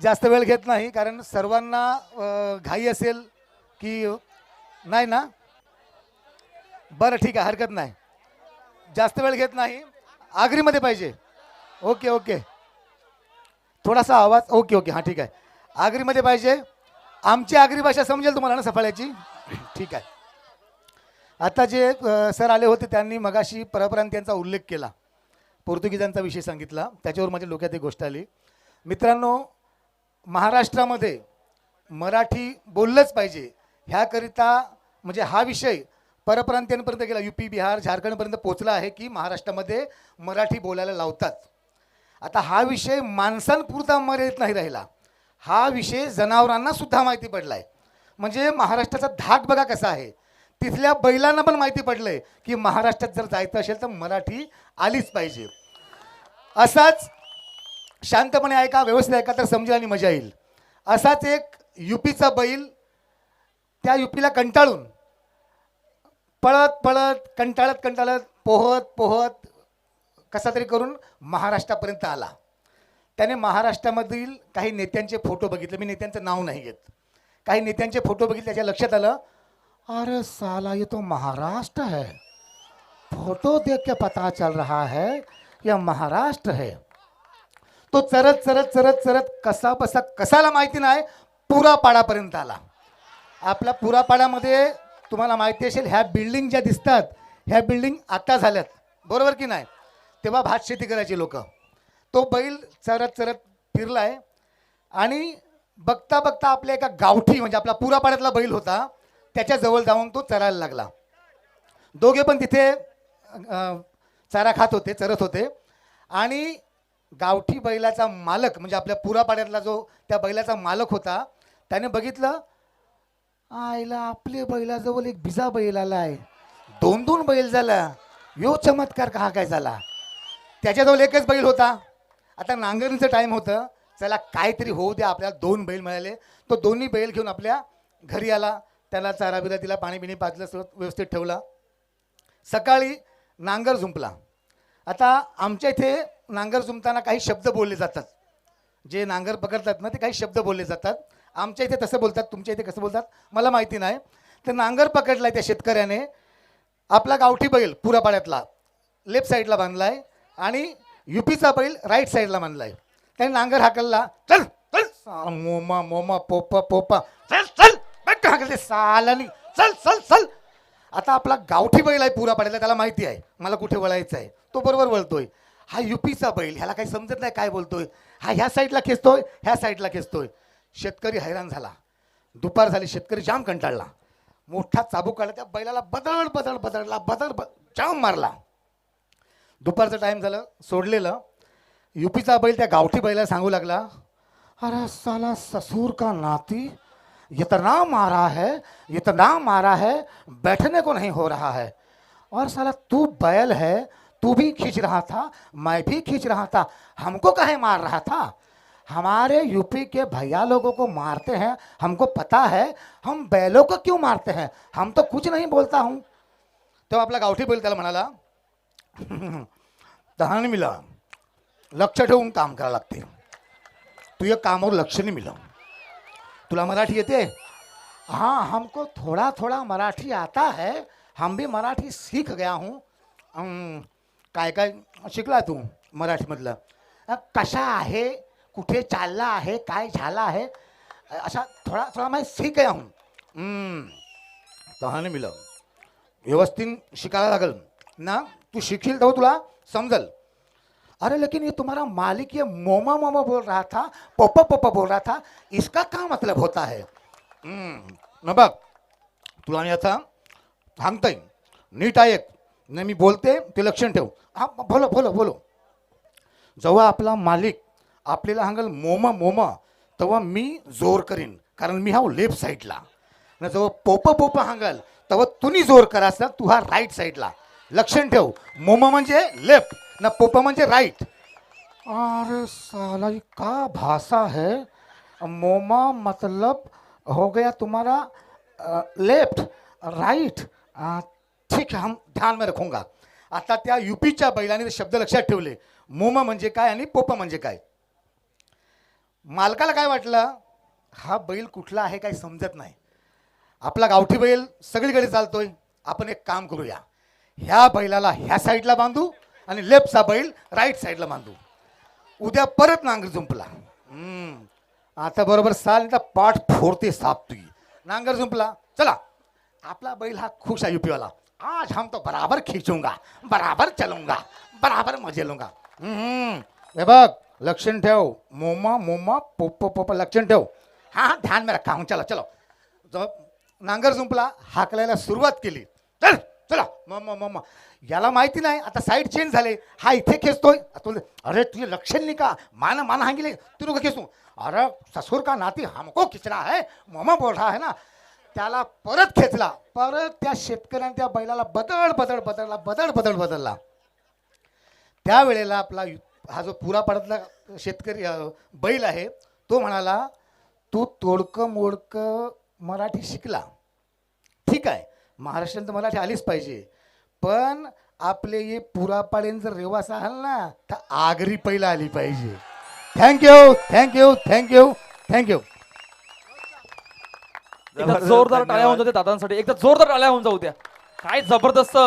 जास्त वेळ घेत नाही कारण सर्वांना घाई असेल की नाही ना. बरं ठीक आहे, हरकत नाही. जास्त वेळ घेत नाही. आगरीमध्ये पाहिजे. ओके ओके, थोडासा आवाज. ओके ओके, हां ठीक आहे. आगरीमध्ये पाहिजे. आमची आगरी भाषा समजेल तुम्हाला ना सफाळ्याची. ठीक आहे. आता जे सर आले होते त्यांनी मगाशी परप्रांतीयांचा उल्लेख केला, पोर्तुगीजांचा विषय सांगितला, त्याच्यावर माझ्या डोक्यात एक गोष्ट आली. मित्रांनो, महाराष्ट्रामध्ये मराठी बोललंच पाहिजे ह्याकरिता म्हणजे हा विषय परप्रांतीयांपर्यंत गेला, यूपी बिहार झारखंडपर्यंत पोचला आहे की महाराष्ट्रामध्ये मराठी बोलायला लावतात. आता हा विषय माणसांपुरता मर्यादित नाही राहिला, हा विषय जनावरांना सुद्धा माहिती पडला आहे. म्हणजे महाराष्ट्राचा धाक बघा कसा आहे. तिथल्या बैलांना पण माहिती पडलंय की महाराष्ट्रात जर जायचं असेल तर मराठी आलीच पाहिजे. असाच शांतपणे ऐका, व्यवस्थित ऐका तर समजेल आणि मजा येईल. असाच एक यूपीचा बैल त्या यूपीला कंटाळून पळत पळत कंटाळत कंटाळत पोहत पोहत कसा तरी करून महाराष्ट्रापर्यंत आला. त्याने महाराष्ट्रामधील काही नेत्यांचे फोटो बघितले. मी नेत्यांचं नाव नाही घेत. काही नेत्यांचे फोटो बघितले, त्याच्या लक्षात आलं, अरे साला ये तो महाराष्ट्र है. फोटो देख के पता चल रहा है यह महाराष्ट्र है. तो चरत चरत चरत चरत कसा बसा कसाला माहिती नाही पुरापाडापर्यंत आला. आपल्या पुरापाड्यामध्ये तुम्हाला माहिती असेल ह्या बिल्डिंग ज्या दिसतात ह्या बिल्डिंग आता झाल्यात, बरोबर की नाही. तेव्हा भात शेती करायची लोक. तो बैल चरत चरत फिरलाय आणि बघता बघता आपल्या एका गावठी म्हणजे आपला पुरापाड्यातला बैल होता त्याच्या जवळ जाऊन तो चरायला लागला. दोघे पण तिथे चारा खात होते, चरत होते. आणि गावठी बैलाचा मालक म्हणजे आपल्या पुरापाड्यातला जो त्या बैलाचा मालक होता त्याने बघितलं, आईला आपले बैलाजवळ एक बिजा बैल आला आहे, दोन दोन बैल झाला, यो चमत्कार का काय झाला. त्याच्याजवळ एकच बैल होता. आता नांगरणीचं टाईम होतं, चला काहीतरी होऊ द्या, आपल्याला दोन बैल मिळाले. तो दोन्ही बैल घेऊन आपल्या घरी आला, त्याला चारा बिरा दिला, पाणी बिणी पाजलं, सगळं व्यवस्थित ठेवला. सकाळी नांगर जुंपला. आता आमच्या इथे नांगर जुंपताना काही शब्द बोलले जातात, जे नांगर पकडतात ना ते काही शब्द बोलले जातात. आमच्या इथे तसं बोलतात, तुमच्या इथे कसं बोलतात मला माहिती नाही. तर नांगर पकडलाय त्या शेतकऱ्याने, आपला गावठी बैल पुरापाड्यातला लेफ्ट साईडला बांधलाय आणि यूपीचा बैल राईट साईडला बांधलाय. त्याने नांगर हाकलला, चल चल मोमा मोमा पोपा पोपा, चल चल हाकलते सालानी, चल चल चल. आता आपला गावठी बैल आहे पुरापाड्यातला, त्याला माहिती आहे मला कुठे वळायचं आहे, तो बरोबर वळतोय. हा यूपीचा बैल, ह्याला काही समजत नाही काय बोलतोय, हा ह्या साईडला खेचतोय ह्या साईडला खेचतोय. शेतकरी हैराण झाला. दुपार झाली, शेतकरी जाम कंटाळला. मोठा चाबूक काढला, त्या बैलाला बदल बदल बदलला, बदल जाम मारला. दुपारचं टाईम झालं, सोडलेलं. यूपीचा बैल त्या गावठी बैलाला सांगू लागला, अरे साला ससुर का नाती, इतना मारा है इतना मारा है, बैठने को नहीं हो रहा है. और साला तू बैल है, तू भी खींच रहा था, मैं भी खींच रहा था, हमको काहे मार रहा था. हमारे यूपी के भैया लोगों को मारते हैं, हमको पता है, हम बैलों को क्यों मारते हैं, हम तो कुछ नहीं बोलता हूँ. तेव्हा आपला गावठी बैल त्याला म्हणाला, तहान मिला, लक्ष ठेवून काम करावं लागते, तुझ्या कामावर लक्ष नाही मिलं. तुला मराठी येते. हाँ हमको थोड़ा थोड़ा मराठी आता है, हम भी मराठी सीख गया हूँ. काय काय शिकला तू मराठीमधलं, कशा आहे, कुठे चालला आहे, काय झाला आहे, असा थोडा थोडा मैं सीख गया हूँ. तहाने मिलं, व्यवस्थित शिकायला लागल ना, तू शिकशील तेव्हा तुला समजल. अरे लेकिन ये तुम्हारा मालिक ये मोमा मोमा बोल रहा था, पोपा पोपा बोल रहा था, इसका क्या मतलब होता है. न बघ तुला मी आता सांगतोय, नीट ऐक, नाही मी बोलते ते लक्षण ठेव. हा बोलो बोलो बोलो. जेव्हा आपला मालिक आपल्याला सांगल मोमा मोमा तेव्हा मी जोर करीन, कारण मी हा लेफ्ट साईडला ना. जेव्हा पोपा पोपा सांगाल तेव्हा तुम्ही जोर करायचा, तू हा राईट साईडला. लक्षण ठेव, मोमा म्हणजे लेफ्ट ना, पोपा म्हणजे राईट. अरे साला ये का भाषा है, मोमा मतलब हो गया तुम्हारा लेफ्ट राईट. ठीक है, हम ध्यान में रखूंगा. आता त्या यूपीच्या बैलाने शब्द लक्षात ठेवले, मोमा म्हणजे काय आणि पोपा म्हणजे काय. मालकाला काय वाटलं, हा बैल कुठला आहे काही समजत नाही, आपला गावठी बैल सगळीकडे चालतोय, आपण एक काम करूया, ह्या बैलाला ह्या साईडला बांधू आणि लेफ्टचा बैल राईट साईडला बांधू, उद्या परत नांगर जुंपला. आता बरोबर साल पाठ फोडते साप तुझी. नांगर जुंपला, चला आपला बैल हा खुश आहे युपीवाला, आज हम तो बराबर खींचूंगा, बराबर चलूंगा, बराबर मजे लूंगा. हे बघ लक्षण ठेव, मोमा मोमा पोप पोप लक्षण ठेव. हाँ हाँ ध्यान में रखा हूँ. चलो चलो. जो नांगर जुंपला, हाकलायला सुरुवात केली, चल चला मम्मा मम्मा. याला माहिती नाही आता साईड चेंज झाले, हा इथे खेचतोय. अरे तुझे लक्षण नाही का, माना माना हांगिले तू नको खेचू. अरे ससुर का नाती हमको खिचरा है, मम्मा बोल रहा है ना. त्याला परत खेचला, परत त्या शेतकऱ्याने त्या बैलाला बदल बदल बदलला, बदल बदल बदलला. त्यावेळेला आपला हा जो पुरापाड्यातला शेतकरी बैल आहे तो म्हणाला, तू तोडकं मोडकं मराठी शिकला, ठीक आहे, महाराष्ट्रात तर मराठी आलीच पाहिजे, पण आपले हे पुरापाड्यान जर रेवास आहाल ना तर आगरी पहिला आली पाहिजे. Thank you thank you thank you thank you. एकदा जोरदार टाळ्या होऊन जाऊ दादांसाठी, एकदा जोरदार टाळ्या होऊन जाऊ द्या. काय जबरदस्त